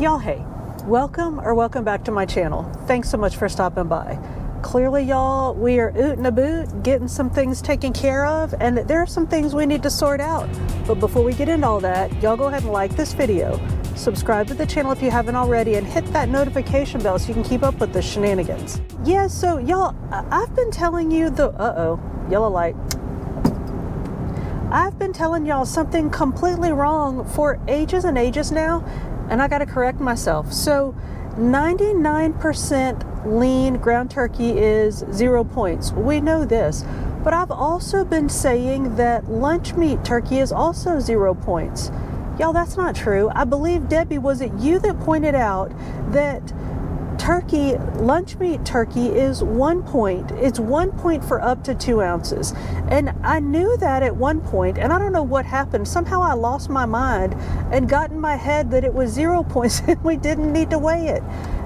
Y'all, hey, welcome back to my channel. Thanks so much for stopping by. Clearly, y'all, we are oot and a boot, getting some things taken care of, and there are some things we need to sort out. But before we get into all that, y'all go ahead and like this video, subscribe to the channel if you haven't already, and hit that notification bell so you can keep up with the shenanigans. Yeah, so y'all, I've been telling you yellow light. I've been telling y'all something completely wrong for ages and ages now, and I gotta correct myself. So 99% lean ground turkey is 0 points. We know this, but I've also been saying that lunch meat turkey is also 0 points. Y'all, that's not true. I believe, Debbie, was it you that pointed out that lunch meat turkey is 1 point. It's 1 point for up to 2 ounces. And I knew that at one point, and I don't know what happened. Somehow I lost my mind and got in my head that it was 0 points and we didn't need to weigh it.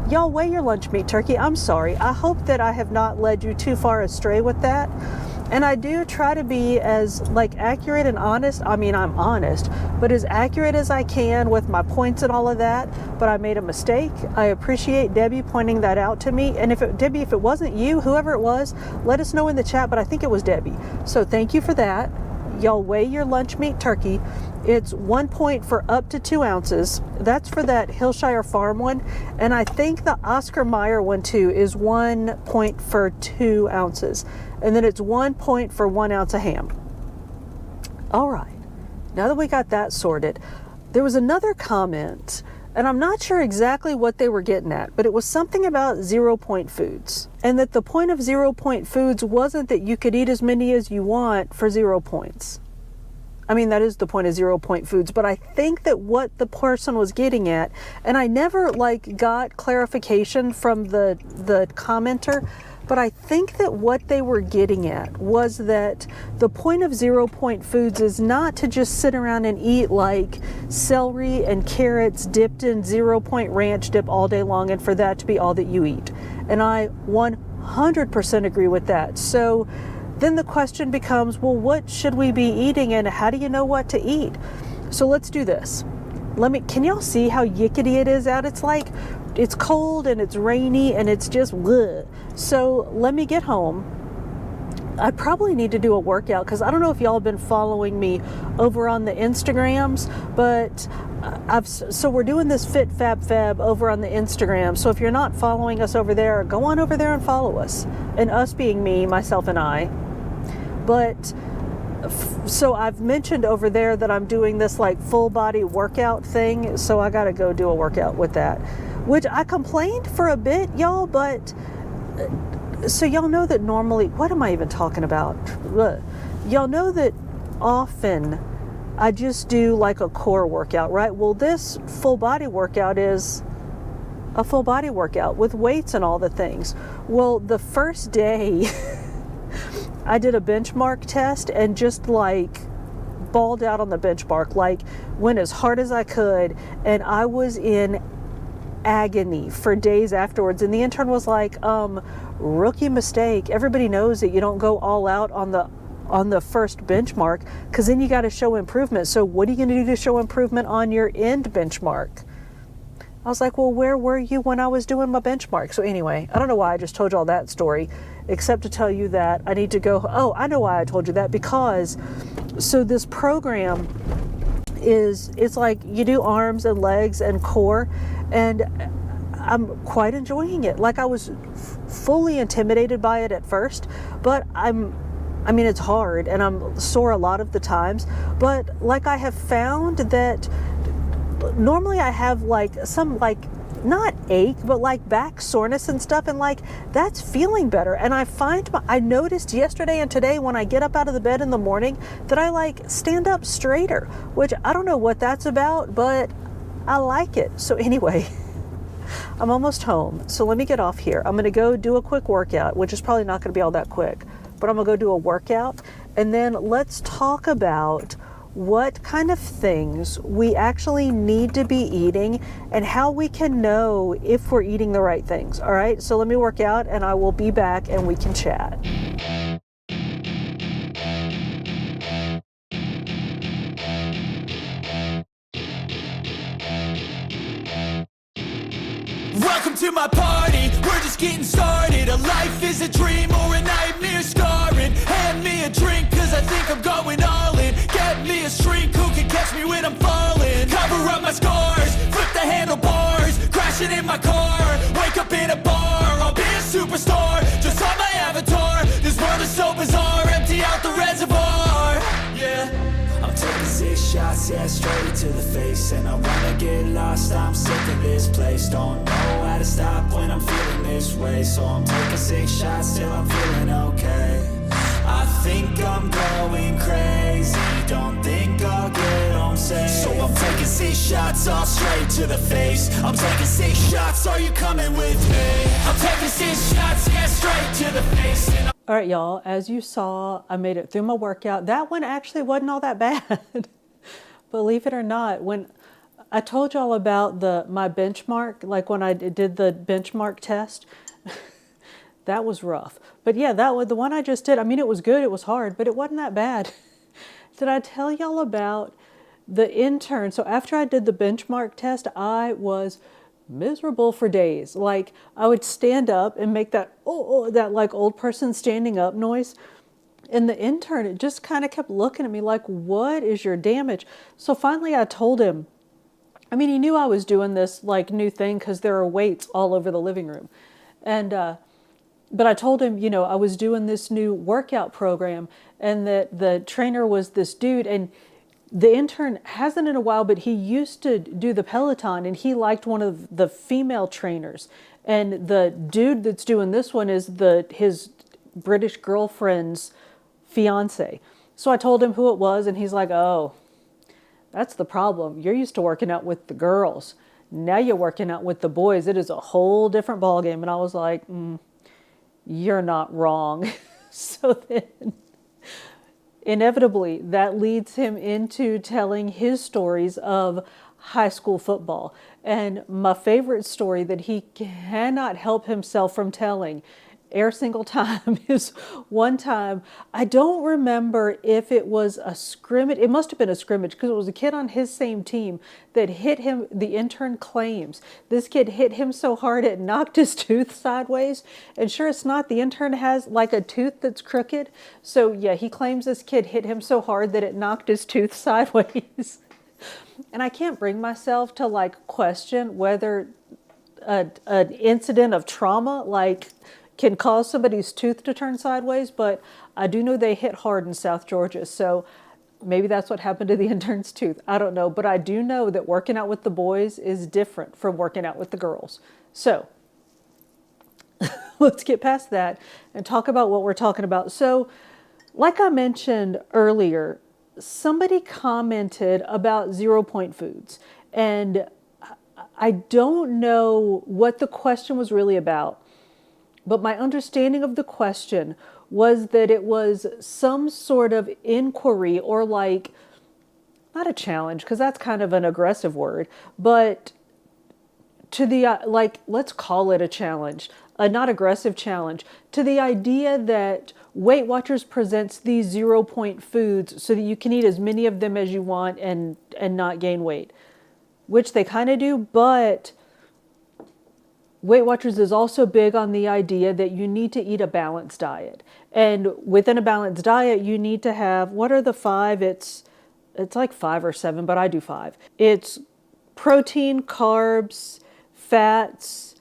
Y'all, weigh your lunch meat turkey. I'm sorry. I hope that I have not led you too far astray with that. And I do try to be as accurate and honest. I mean, I'm honest, but as accurate as I can with my points and all of that. But I made a mistake. I appreciate Debbie pointing that out to me. And Debbie, if it wasn't you, whoever it was, let us know in the chat, but I think it was Debbie. So thank you for that. Y'all, weigh your lunch meat turkey. It's 1 point for up to 2 ounces. That's for that Hillshire Farm one. And I think the Oscar Mayer one too is 1 point for 2 ounces. And then it's 1 point for 1 ounce of ham. All right, now that we got that sorted, there was another comment, and I'm not sure exactly what they were getting at, but it was something about 0 point foods. And that the point of 0 point foods wasn't that you could eat as many as you want for 0 points. I mean, that is the point of 0 point foods, but I think that what the person was getting at, and I never got clarification from the commenter, but I think that what they were getting at was that the point of 0 point foods is not to just sit around and eat celery and carrots dipped in 0 point ranch dip all day long and for that to be all that you eat. And I 100% agree with that. So then the question becomes, well, what should we be eating and how do you know what to eat? So let's do this. Can y'all see how yickety it is out? It's cold and it's rainy and it's just bleh. So let me get home. I probably need to do a workout because I don't know if y'all have been following me over on the Instagrams, but so we're doing this Fit Fab Fab over on the Instagram. So if you're not following us over there, go on over there and follow us. And us being me, myself, and I. But so I've mentioned over there that I'm doing this full body workout thing. So I got to go do a workout with that, which I complained for a bit, y'all, but so y'all know that normally, what am I even talking about? Y'all know that often I just do a core workout, right? Well, this full body workout is a full body workout with weights and all the things. Well, the first day I did a benchmark test and just balled out on the benchmark, went as hard as I could, and I was in agony for days afterwards. And the intern was rookie mistake. Everybody knows that you don't go all out on the first benchmark because then you got to show improvement. So what are you going to do to show improvement on your end benchmark? I was like, well, where were you when I was doing my benchmark? So anyway, I don't know why I just told you all that story, except to tell you that I need to go. Oh, I know why I told you that, because so this program it's you do arms and legs and core, and I'm quite enjoying it. I was fully intimidated by it at first, but I mean, it's hard and I'm sore a lot of the times, but I have found that normally I have some not ache, but back soreness and stuff, and that's feeling better. And I noticed yesterday and today when I get up out of the bed in the morning that I stand up straighter, which I don't know what that's about, but I like it. So anyway, I'm almost home. So let me get off here. I'm going to go do a quick workout, which is probably not going to be all that quick, but I'm going to go do a workout. And then let's talk about what kind of things we actually need to be eating and how we can know if we're eating the right things. All right, so let me work out and I will be back and we can chat. Welcome to my party, we're just getting started. A life is a dream or a nightmare scarring. Hand me a drink cause I think I'm going all in. Get me a shrink who can catch me when I'm falling. Cover up my scars, flip the handlebars. Crashing in my car, wake up in a bar. I'll be a superstar, just on my avatar. This world is so bizarre, empty out the reservoir. Yeah, I'm taking 6 shots, yeah, straight to the face. And I wanna get lost, I'm sick of this place. Don't know how to stop when I'm feeling this way. So I'm taking 6 shots till I'm feeling okay. I think I'm going crazy, don't think I'll get home safe. So I'm taking 6 shots, all straight to the face. I'm taking 6 shots, are you coming with me? I'm taking 6 shots, yeah, straight to the face. All right, y'all, as you saw, I made it through my workout. That one actually wasn't all that bad. Believe it or not, when I told y'all about my benchmark, like when I did the benchmark test, that was rough. But yeah, that was the one I just did. I mean, it was good, it was hard, but it wasn't that bad. Did I tell y'all about the intern? So after I did the benchmark test, I was miserable for days. Like I would stand up and make that that like old person standing up noise. And the intern, it just kind of kept looking at me like, what is your damage? So finally I told him, I mean, he knew I was doing this like new thing because there are weights all over the living room. And, but I told him, you know, I was doing this new workout program and that the trainer was this dude, and the intern hasn't in a while, but he used to do the Peloton and he liked one of the female trainers. And the dude that's doing this one is his British girlfriend's fiance. So I told him who it was and he's like, oh, that's the problem. You're used to working out with the girls. Now you're working out with the boys. It is a whole different ballgame. And I was like, you're not wrong. So then inevitably that leads him into telling his stories of high school football. And my favorite story that he cannot help himself from telling every single time is one time, I don't remember if it was a scrimmage, it must have been a scrimmage because it was a kid on his same team that hit him, the intern claims. This kid hit him so hard it knocked his tooth sideways. And sure it's not, the intern has like a tooth that's crooked. So yeah, he claims this kid hit him so hard that it knocked his tooth sideways. And I can't bring myself to like question whether an incident of trauma like can cause somebody's tooth to turn sideways, but I do know they hit hard in South Georgia, so maybe that's what happened to the intern's tooth. I don't know, but I do know that working out with the boys is different from working out with the girls. So let's get past that and talk about what we're talking about. So like I mentioned earlier, somebody commented about 0-point foods, and I don't know what the question was really about. But my understanding of the question was that it was some sort of inquiry or like, not a challenge, because that's kind of an aggressive word, but to the, like, let's call it a challenge, a not aggressive challenge, to the idea that Weight Watchers presents these 0-point foods so that you can eat as many of them as you want and not gain weight, which they kind of do, but Weight Watchers is also big on the idea that you need to eat a balanced diet. And within a balanced diet, you need to have, what are the 5? It's like 5 or 7, but I do 5. It's protein, carbs, fats,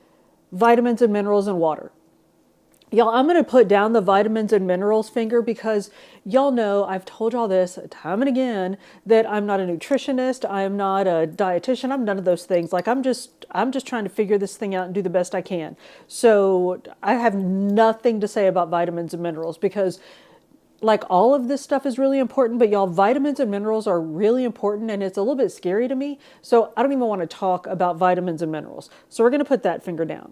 vitamins and minerals, and water. Y'all, I'm going to put down the vitamins and minerals finger because y'all know, I've told y'all this time and again, that I'm not a nutritionist, I'm not a dietitian, I'm none of those things. Like I'm just trying to figure this thing out and do the best I can. So I have nothing to say about vitamins and minerals because like all of this stuff is really important, but y'all, vitamins and minerals are really important and it's a little bit scary to me. So I don't even want to talk about vitamins and minerals. So we're going to put that finger down.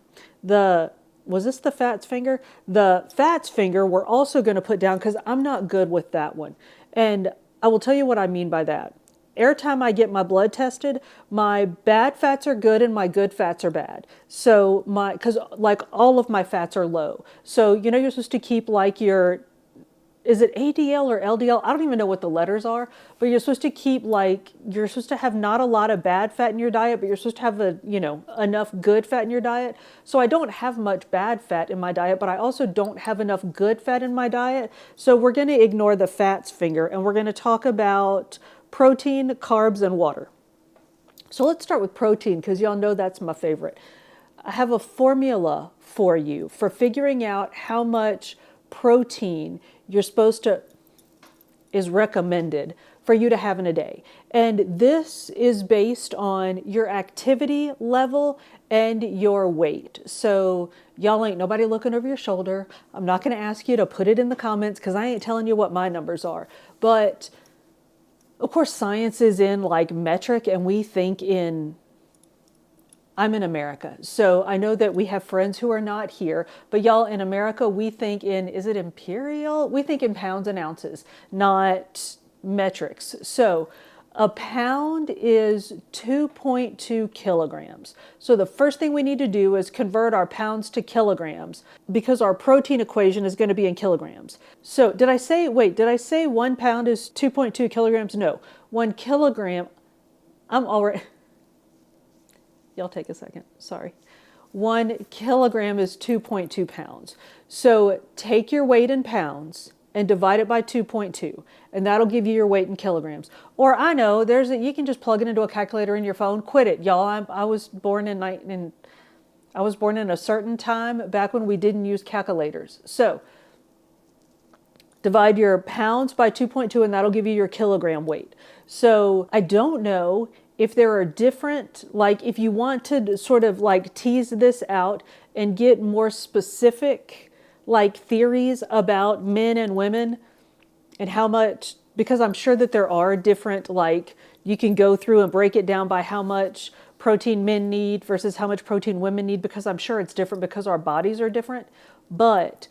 Was this the fats finger? The fats finger we're also going to put down because I'm not good with that one. And I will tell you what I mean by that. Every time I get my blood tested, my bad fats are good and my good fats are bad. So because like all of my fats are low. So, you know, you're supposed to keep like your is it ADL or LDL? I don't even know what the letters are, but you're supposed to keep you're supposed to have not a lot of bad fat in your diet, but you're supposed to have enough good fat in your diet. So I don't have much bad fat in my diet, but I also don't have enough good fat in my diet. So we're going to ignore the fats finger and we're going to talk about protein, carbs, and water. So let's start with protein because y'all know that's my favorite. I have a formula for you for figuring out how much protein is recommended for you to have in a day. And this is based on your activity level and your weight. So y'all ain't nobody looking over your shoulder. I'm not going to ask you to put it in the comments because I ain't telling you what my numbers are. But of course, science is in metric and we think I'm in America, so I know that we have friends who are not here, but y'all, in America, we think is it imperial? We think in pounds and ounces, not metrics. So a pound is 2.2 kilograms. So the first thing we need to do is convert our pounds to kilograms because our protein equation is going to be in kilograms. So did I say 1 pound is 2.2 kilograms? No, 1 kilogram, y'all take a second, sorry. 1 kilogram is 2.2 pounds. So take your weight in pounds and divide it by 2.2, and that'll give you your weight in kilograms. Or I know you can just plug it into a calculator in your phone. Quit it, y'all. I was born in a certain time back when we didn't use calculators. So divide your pounds by 2.2, and that'll give you your kilogram weight. So I don't know if there are different, if you want to sort of tease this out and get more specific theories about men and women and how much, because I'm sure that there are different, you can go through and break it down by how much protein men need versus how much protein women need, because I'm sure it's different because our bodies are different. But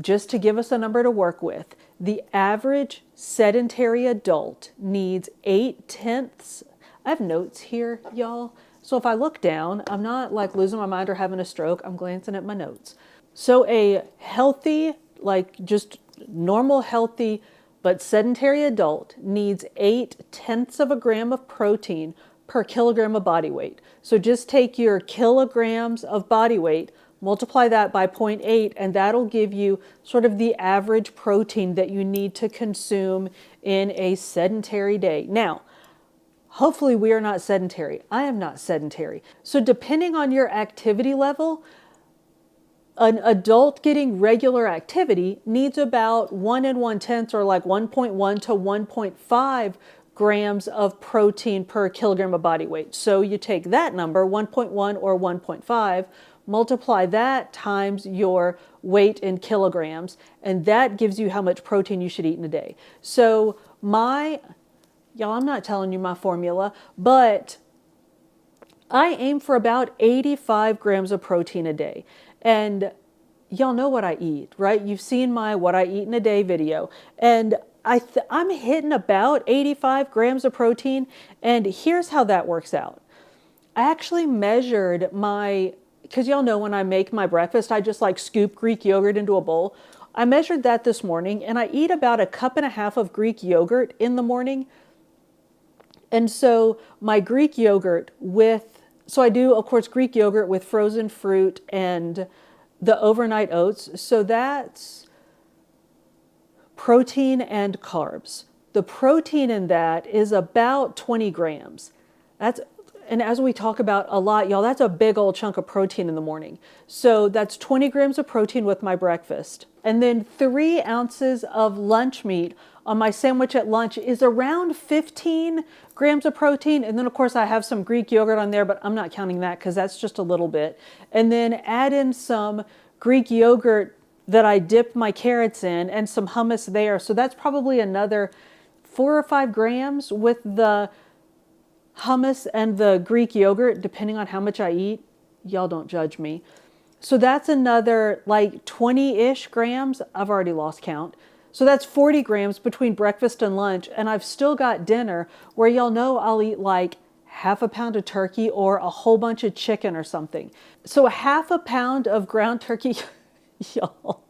just to give us a number to work with, the average sedentary adult needs 8/10. I have notes here, y'all. So if I look down, I'm not losing my mind or having a stroke. I'm glancing at my notes. So a healthy, just normal healthy, but sedentary adult needs 8/10 of a gram of protein per kilogram of body weight. So just take your kilograms of body weight, multiply that by 0.8, and that'll give you sort of the average protein that you need to consume in a sedentary day. Now, hopefully we are not sedentary. I am not sedentary. So depending on your activity level, an adult getting regular activity needs about 1 1/10 or 1.1 to 1.5 grams of protein per kilogram of body weight. So you take that number, 1.1 or 1.5, multiply that times your weight in kilograms, and that gives you how much protein you should eat in a day. So y'all, I'm not telling you my formula, but I aim for about 85 grams of protein a day. And y'all know what I eat, right? You've seen my what I eat in a day video. And I'm hitting about 85 grams of protein. And here's how that works out. I actually measured because y'all know when I make my breakfast, I just scoop Greek yogurt into a bowl. I measured that this morning and I eat about 1.5 cups of Greek yogurt in the morning. And so my Greek yogurt so I do, of course, Greek yogurt with frozen fruit and the overnight oats. So that's protein and carbs. The protein in that is about 20 grams. And as we talk about a lot, y'all, that's a big old chunk of protein in the morning. So that's 20 grams of protein with my breakfast. And then 3 ounces of lunch meat on my sandwich at lunch is around 15 grams of protein. And then of course I have some Greek yogurt on there, but I'm not counting that because that's just a little bit. And then add in some Greek yogurt that I dip my carrots in and some hummus there. So that's probably another 4 or 5 grams with the hummus and the Greek yogurt, depending on how much I eat. Y'all don't judge me. So that's another 20-ish grams. I've already lost count. So that's 40 grams between breakfast and lunch. And I've still got dinner where y'all know I'll eat 1/2 pound of turkey or a whole bunch of chicken or something. So 1/2 pound of ground turkey, y'all,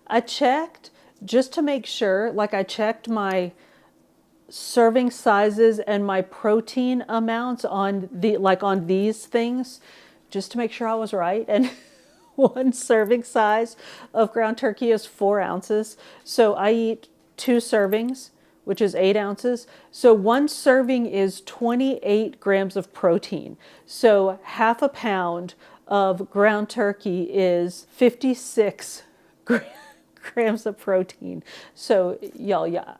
I checked just to make sure, like I checked my serving sizes and my protein amounts on on these things, just to make sure I was right. And one serving size of ground turkey is 4 ounces. So I eat 2 servings, which is 8 ounces. So one serving is 28 grams of protein. So half a pound of ground turkey is 56 grams of protein. So y'all, yeah,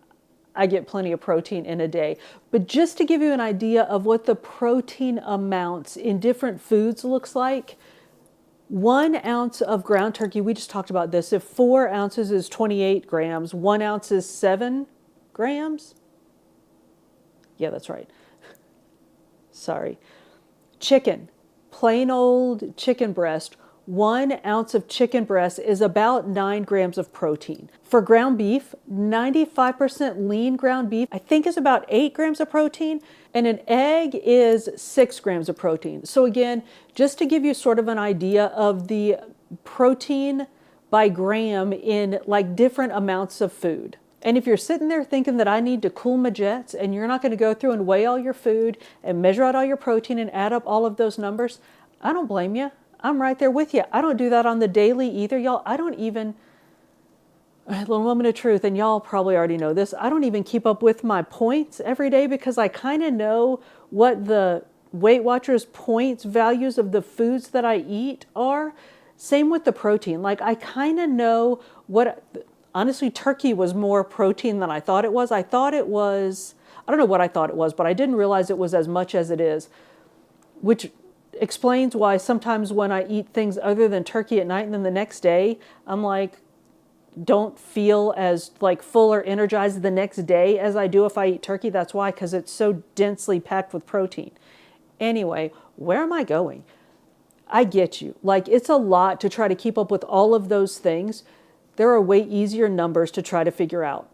I get plenty of protein in a day. But just to give you an idea of what the protein amounts in different foods looks like, 1 ounce of ground turkey, we just talked about this. If 4 ounces is 28 grams, 1 ounce is 7 grams. Yeah, that's right. Sorry. Chicken, plain old chicken breast. 1 ounce of chicken breast is about 9 grams of protein. For ground beef, 95% lean ground beef, I think is about 8 grams of protein, and an egg is 6 grams of protein. So again, just to give you sort of an idea of the protein by gram in like different amounts of food. And if you're sitting there thinking that I need to cool my jets and you're not going to go through and weigh all your food and measure out all your protein and add up all of those numbers, I don't blame you. I'm right there with you. I don't do that on the daily either, y'all. I don't even, a little moment of truth, and y'all probably already know this, I don't even keep up with my points every day because I kind of know what the Weight Watchers points values of the foods that I eat are. Same with the protein. Like I kind of know what, honestly, turkey was more protein than I thought it was. I thought it was, I don't know what I thought it was, but I didn't realize it was as much as it is, which explains why sometimes when I eat things other than turkey at night and then the next day, I'm like, don't feel as like full or energized the next day as I do if I eat turkey. That's why, because it's so densely packed with protein. Anyway, where am I going? I get you. Like it's a lot to try to keep up with all of those things. There are way easier numbers to try to figure out.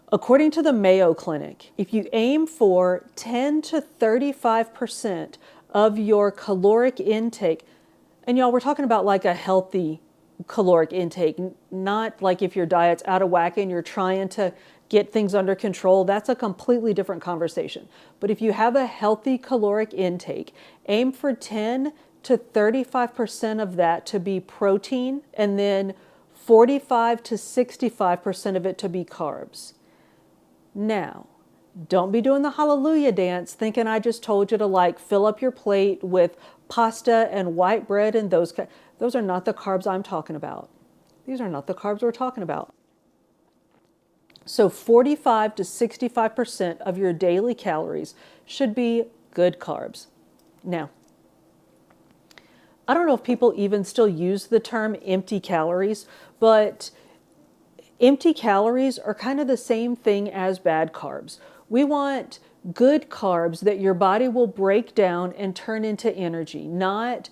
According to the Mayo Clinic, if you aim for 10 to 35% of your caloric intake, and y'all, we're talking about like a healthy caloric intake, not like if your diet's out of whack and you're trying to get things under control, that's a completely different conversation. But if you have a healthy caloric intake, aim for 10 to 35% of that to be protein, and then 45 to 65% of it to be carbs. Now, don't be doing the hallelujah dance thinking I just told you to like fill up your plate with pasta and white bread and those are not the carbs I'm talking about. These are not the carbs we're talking about. So 45 to 65% of your daily calories should be good carbs. Now, I don't know if people even still use the term empty calories, but empty calories are kind of the same thing as bad carbs. We want good carbs that your body will break down and turn into energy, not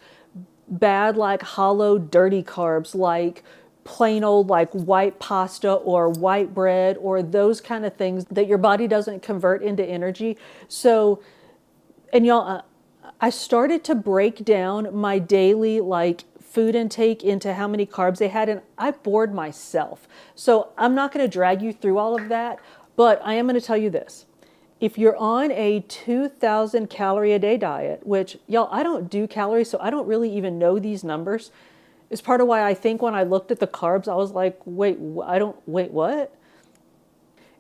bad like hollow, dirty carbs like plain old like white pasta or white bread or those kind of things that your body doesn't convert into energy. So, and y'all, I started to break down my daily like food intake into how many carbs they had, and I bored myself. So I'm not going to drag you through all of that, but I am going to tell you this. If you're on a 2,000 calorie a day diet, which y'all, I don't do calories, so I don't really even know these numbers, is part of why I think when I looked at the carbs, I was like, wait, what?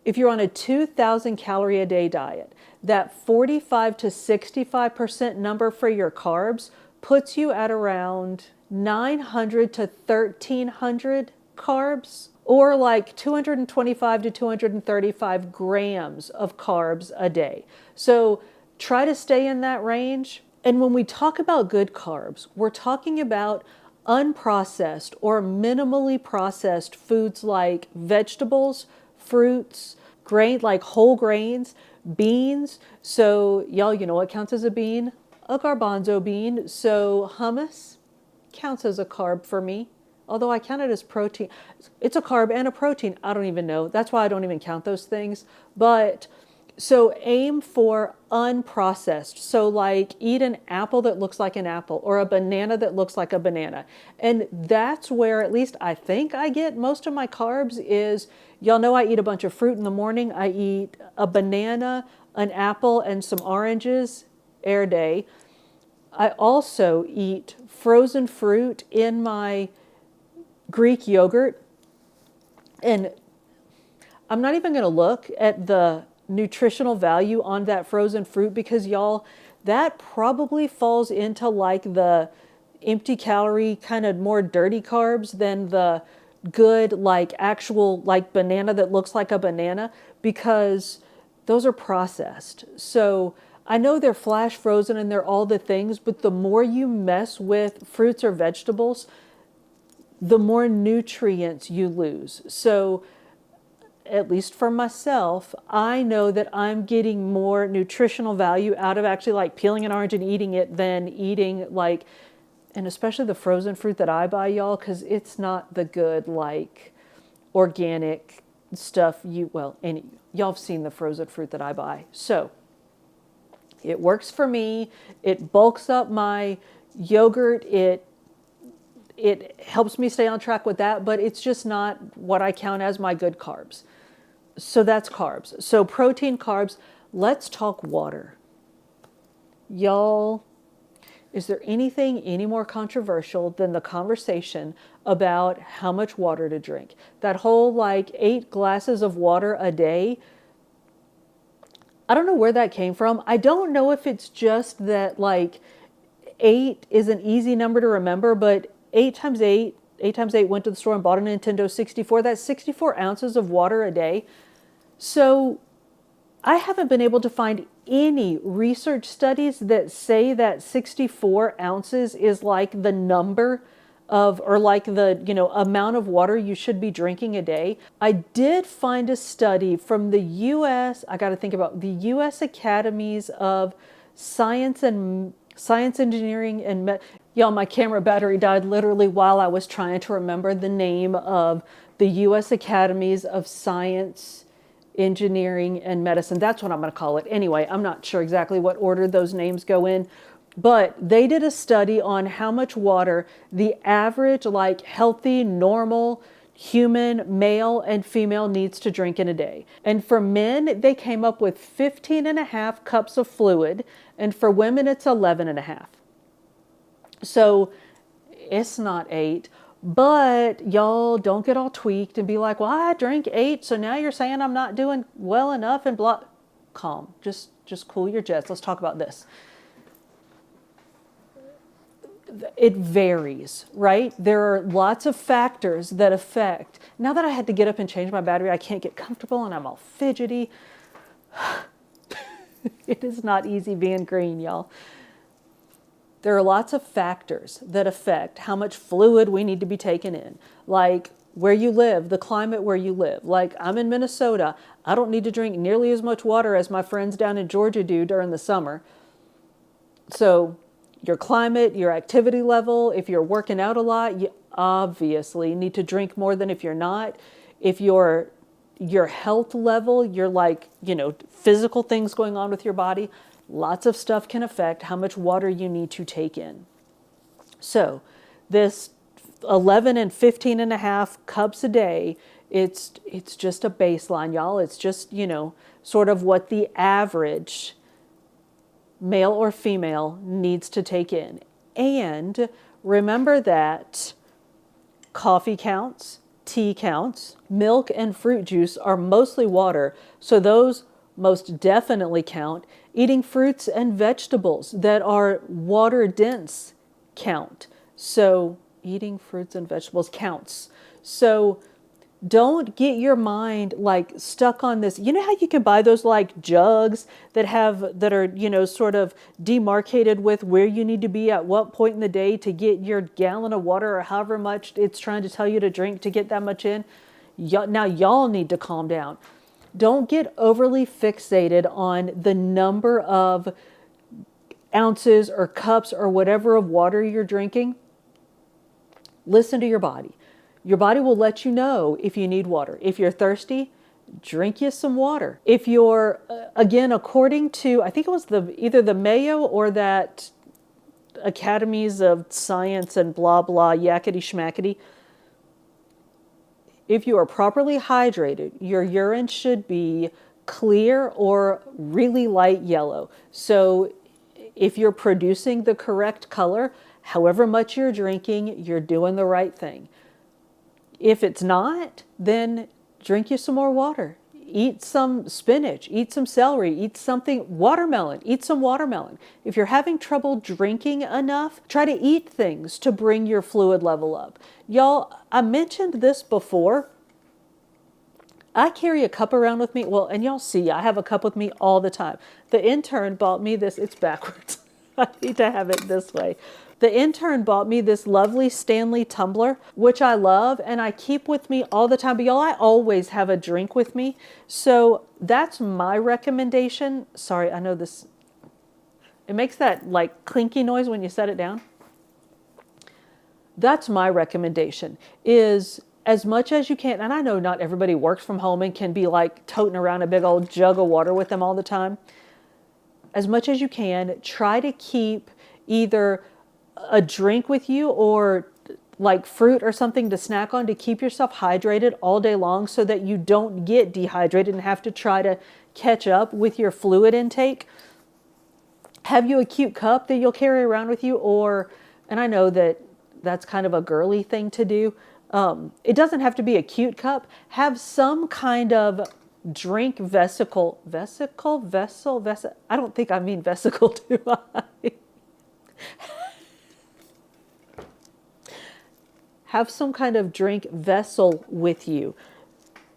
If you're on a 2,000 calorie a day diet, that 45 to 65% number for your carbs puts you at around 900 to 1,300 carbs, or like 225 to 235 grams of carbs a day. So try to stay in that range. And when we talk about good carbs, we're talking about unprocessed or minimally processed foods like vegetables, fruits, grain like whole grains, beans. So y'all, you know what counts as a bean? A garbanzo bean. So hummus counts as a carb for me, although I count it as protein. It's a carb and a protein. I don't even know. That's why I don't even count those things. But So aim for unprocessed. So like eat an apple that looks like an apple or a banana that looks like a banana. And that's where at least I think I get most of my carbs is, y'all know I eat a bunch of fruit in the morning. I eat a banana, an apple, and some oranges every day. I also eat frozen fruit in my Greek yogurt. And I'm not even going to look at the nutritional value on that frozen fruit because y'all, that probably falls into like the empty calorie kind of more dirty carbs than the good like actual like banana that looks like a banana because those are processed. So I know they're flash frozen and they're all the things, but the more you mess with fruits or vegetables, the more nutrients you lose. So at least for myself, I know that I'm getting more nutritional value out of actually like peeling an orange and eating it than eating like, and especially the frozen fruit that I buy, y'all, because it's not the good like organic stuff and y'all have seen the frozen fruit that I buy. So it works for me. It bulks up my yogurt. It helps me stay on track with that, but it's just not what I count as my good carbs. So that's carbs. So protein, carbs. Let's talk water. Y'all, is there anything any more controversial than the conversation about how much water to drink? That whole like 8 glasses of water a day, I don't know where that came from. I don't know if it's just that like 8 is an easy number to remember, but 8 times 8 went to the store and bought a Nintendo 64. That's 64 ounces of water a day. So I haven't been able to find any research studies that say that 64 ounces is like the number of, or like the, amount of water you should be drinking a day. I did find a study from the U.S., I got to think about the U.S. Academies of Science, Engineering, and y'all, my camera battery died literally while I was trying to remember the name of the U.S. Academies of Science, Engineering, and Medicine. That's what I'm going to call it. Anyway, I'm not sure exactly what order those names go in, but they did a study on how much water the average, like healthy, normal human, male and female, needs to drink in a day. And for men, they came up with 15.5 cups of fluid, and for women, it's 11.5. So it's not 8. But y'all don't get all tweaked and be like, well, I drank 8, so now you're saying I'm not doing well enough and blah. Calm. Just cool your jets. Let's talk about this. It varies, right? There are lots of factors that affect. Now that I had to get up and change my battery, I can't get comfortable and I'm all fidgety. It is not easy being green, y'all. There are lots of factors that affect how much fluid we need to be taking in, like where you live, the climate where you live. Like I'm in Minnesota. I don't need to drink nearly as much water as my friends down in Georgia do during the summer. So your climate, your activity level, if you're working out a lot, you obviously need to drink more than if you're not. If your health level, your physical things going on with your body, lots of stuff can affect how much water you need to take in. So this 11 and 15.5 cups a day, it's just a baseline, y'all. It's just, sort of what the average male or female needs to take in. And remember that coffee counts, tea counts, milk and fruit juice are mostly water, so those most definitely count. Eating fruits and vegetables that are water dense count. So eating fruits and vegetables counts. So don't get your mind stuck on this. You know how you can buy those jugs that are sort of demarcated with where you need to be at what point in the day to get your gallon of water or however much it's trying to tell you to drink to get that much in? Now y'all need to calm down. Don't get overly fixated on the number of ounces or cups or whatever of water you're drinking. Listen to your body. Your body will let you know if you need water. If you're thirsty, drink you some water. If you're, again, according to, I think it was either the Mayo or that Academies of Science and blah, blah, yakety schmackety, if you are properly hydrated, your urine should be clear or really light yellow. So if you're producing the correct color, however much you're drinking, you're doing the right thing. If it's not, then drink you some more water. Eat some spinach, eat some celery, eat something, watermelon, eat some watermelon. If you're having trouble drinking enough, try to eat things to bring your fluid level up. Y'all, I mentioned this before. I carry a cup around with me. Well, and y'all see, I have a cup with me all the time. The intern bought me this. It's backwards. I need to have it this way. The intern bought me this lovely Stanley tumbler, which I love, and I keep with me all the time. But y'all, I always have a drink with me. So that's my recommendation. Sorry, I know this, it makes that like clinky noise when you set it down. That's my recommendation, is as much as you can, and I know not everybody works from home and can be like toting around a big old jug of water with them all the time. As much as you can, try to keep either a drink with you or like fruit or something to snack on to keep yourself hydrated all day long so that you don't get dehydrated and have to try to catch up with your fluid intake. Have you a cute cup that you'll carry around with you, or, and I know that that's kind of a girly thing to do. It doesn't have to be a cute cup. Have some kind of drink vesicle. I don't think I mean vesicle, do I? Have some kind of drink vessel with you.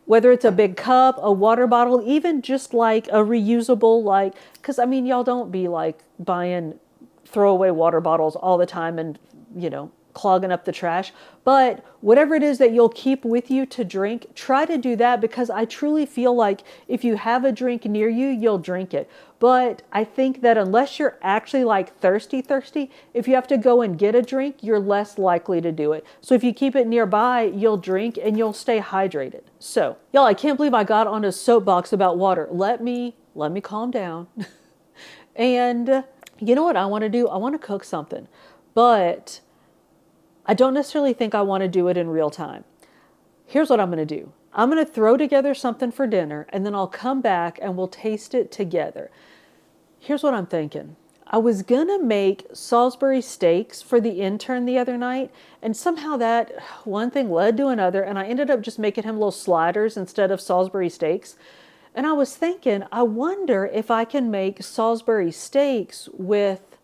Whether it's a big cup, a water bottle, even just like a reusable, like, because I mean, y'all don't be like buying throwaway water bottles all the time and, you know, clogging up the trash. But whatever it is that you'll keep with you to drink, try to do that, because I truly feel like if you have a drink near you, you'll drink it. But I think that unless you're actually like thirsty, if you have to go and get a drink, you're less likely to do it. So if you keep it nearby, you'll drink and you'll stay hydrated. So, y'all, I can't believe I got on a soapbox about water. Let me calm down. And you know what I want to do? I want to cook something. But I don't necessarily think I want to do it in real time. Here's what I'm going to do. I'm going to throw together something for dinner, and then I'll come back and we'll taste it together. Here's what I'm thinking. I was going to make Salisbury steaks for the intern the other night, and somehow that one thing led to another, and I ended up just making him little sliders instead of Salisbury steaks. And I was thinking, I wonder if I can make Salisbury steaks with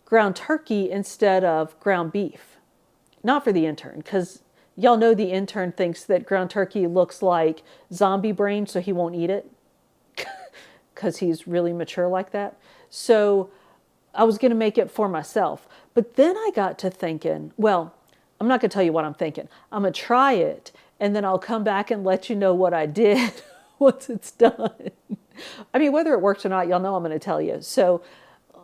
ground turkey instead of ground beef. Not for the intern, because y'all know the intern thinks that ground turkey looks like zombie brain, so he won't eat it because he's really mature like that. So I was going to make it for myself. But then I got to thinking, well, I'm not going to tell you what I'm thinking. I'm going to try it, and then I'll come back and let you know what I did once it's done. I mean, whether it works or not, y'all know I'm going to tell you. So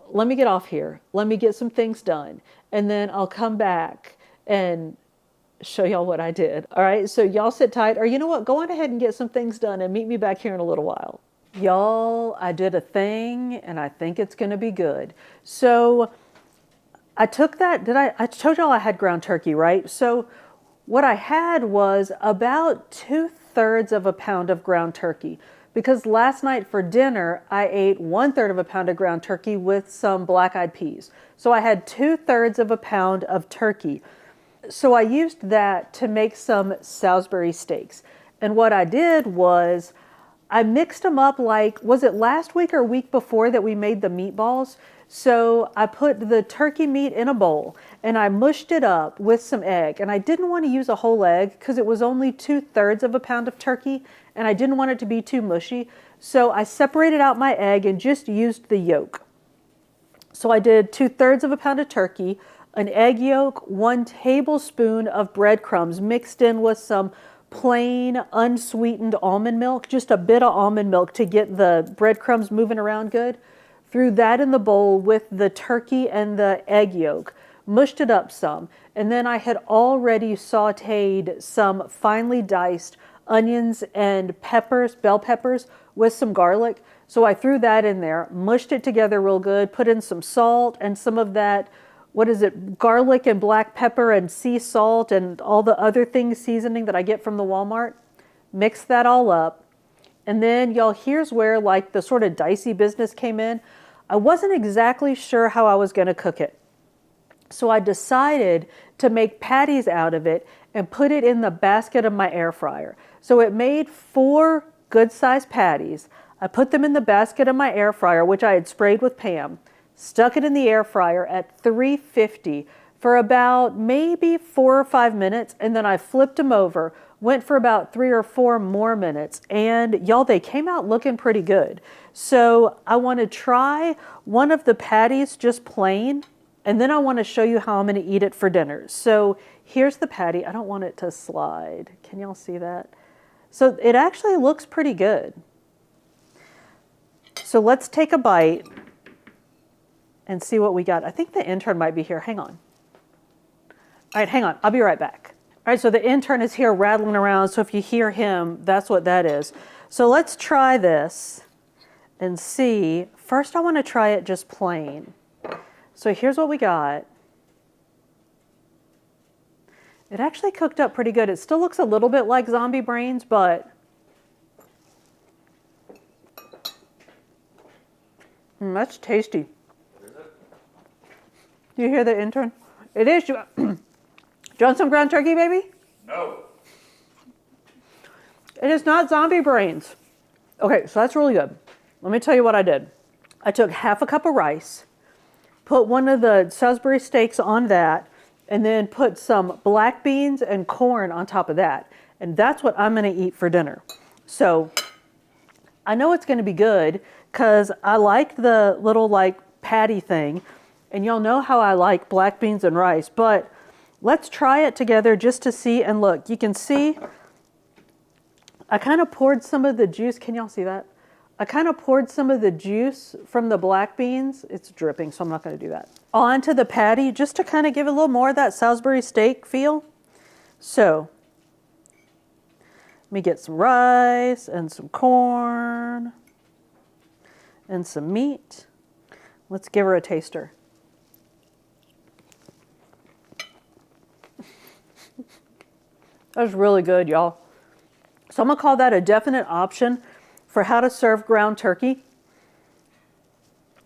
let me get off here. Let me get some things done, and then I'll come back and show y'all what I did. All right, so y'all sit tight, or you know what, go on ahead and get some things done and meet me back here in a little while. Y'all, I did a thing and I think it's gonna be good. So I took that, I told y'all I had ground turkey, right? So what I had was about 2/3 of a pound of ground turkey, because last night for dinner, I ate 1/3 of a pound of ground turkey with some black-eyed peas. So I had 2/3 of a pound of turkey. So I used that to make some Salisbury steaks. And what I did was I mixed them up like, was it last week or week before that we made the meatballs? So I put the turkey meat in a bowl and I mushed it up with some egg. And I didn't want to use a whole egg because it was only 2/3 of a pound of turkey and I didn't want it to be too mushy. So I separated out my egg and just used the yolk. So I did 2/3 of a pound of turkey, an egg yolk, 1 tablespoon of breadcrumbs mixed in with some plain unsweetened almond milk, just a bit of almond milk to get the breadcrumbs moving around good. Threw that in the bowl with the turkey and the egg yolk, mushed it up some, and then I had already sauteed some finely diced onions and peppers, bell peppers, with some garlic. So I threw that in there, mushed it together real good, put in some salt and some of that, what is it, garlic and black pepper and sea salt and all the other things, seasoning that I get from the Walmart. Mix that all up. And then y'all, here's where like the sort of dicey business came in. I wasn't exactly sure how I was going to cook it. So I decided to make patties out of it and put it in the basket of my air fryer. So it made 4 good-sized patties. I put them in the basket of my air fryer, which I had sprayed with Pam, stuck it in the air fryer at 350 for about maybe 4 or 5 minutes, and then I flipped them over, went for about 3 or 4 more minutes, and y'all, they came out looking pretty good. So I want to try one of the patties just plain, and then I want to show you how I'm going to eat it for dinner. So here's the patty. I don't want it to slide. Can y'all see that? So it actually looks pretty good. So let's take a bite and see what we got. I think the intern might be here. Hang on. All right, hang on. I'll be right back. All right, so the intern is here rattling around. So if you hear him, that's what that is. So let's try this and see. First, I want to try it just plain. So here's what we got. It actually cooked up pretty good. It still looks a little bit like zombie brains, but that's tasty. Is it? You hear the intern? It is. Do you want some ground turkey, baby? No. It is not zombie brains. Okay, so that's really good. Let me tell you what I did. I took half a cup of rice, put one of the Salisbury steaks on that, and then put some black beans and corn on top of that. And that's what I'm going to eat for dinner. So I know it's going to be good because I like the little like patty thing. And y'all know how I like black beans and rice. But let's try it together just to see. And look, you can see I kind of poured some of the juice. Can y'all see that? I kind of poured some of the juice from the black beans. It's dripping, so I'm not going to do that. Onto the patty, just to kind of give it a little more of that Salisbury steak feel. So, let me get some rice and some corn and some meat. Let's give her a taster. That was really good, y'all. So I'm going to call that a definite option for how to serve ground turkey.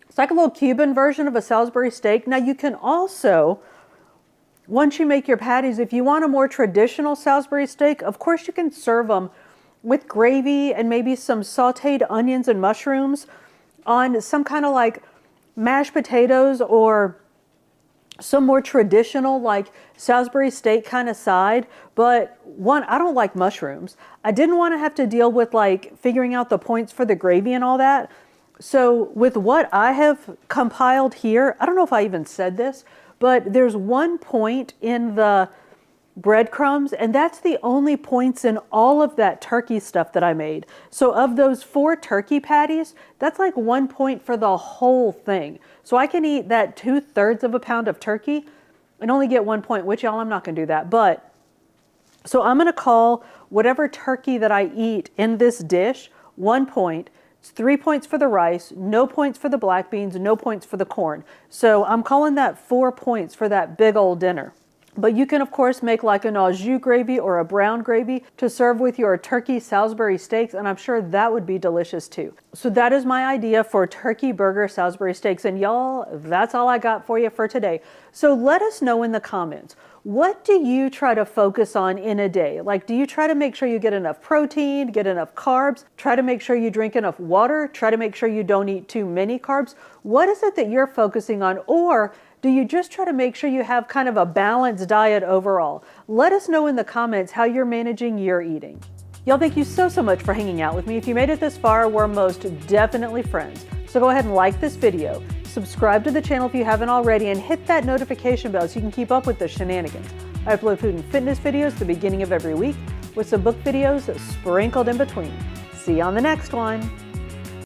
It's like a little Cuban version of a Salisbury steak. Now you can also, once you make your patties, if you want a more traditional Salisbury steak, of course you can serve them with gravy and maybe some sauteed onions and mushrooms on some kind of like mashed potatoes or some more traditional like Salisbury steak kind of side. But one, I don't like mushrooms. I didn't want to have to deal with like figuring out the points for the gravy and all that. So with what I have compiled here, I don't know if I even said this, but there's 1 point in the breadcrumbs, and that's the only points in all of that turkey stuff that I made. So of those 4 turkey patties, that's like 1 point for the whole thing. So I can eat that 2/3 of a pound of turkey and only get 1 point, which y'all, I'm not gonna do that. But, so I'm gonna call whatever turkey that I eat in this dish 1 point. It's 3 points for the rice, no points for the black beans, no points for the corn. So I'm calling that 4 points for that big old dinner. But you can, of course, make like an au jus gravy or a brown gravy to serve with your turkey Salisbury steaks, and I'm sure that would be delicious too. So that is my idea for turkey burger Salisbury steaks. And y'all, that's all I got for you for today. So let us know in the comments, what do you try to focus on in a day? Like, do you try to make sure you get enough protein, get enough carbs, try to make sure you drink enough water, try to make sure you don't eat too many carbs? What is it that you're focusing on? Or do you just try to make sure you have kind of a balanced diet overall? Let us know in the comments how you're managing your eating. Y'all, thank you so much for hanging out with me. If you made it this far, we're most definitely friends. So go ahead and like this video, subscribe to the channel if you haven't already, and hit that notification bell so you can keep up with the shenanigans. I upload food and fitness videos at the beginning of every week with some book videos sprinkled in between. See you on the next one.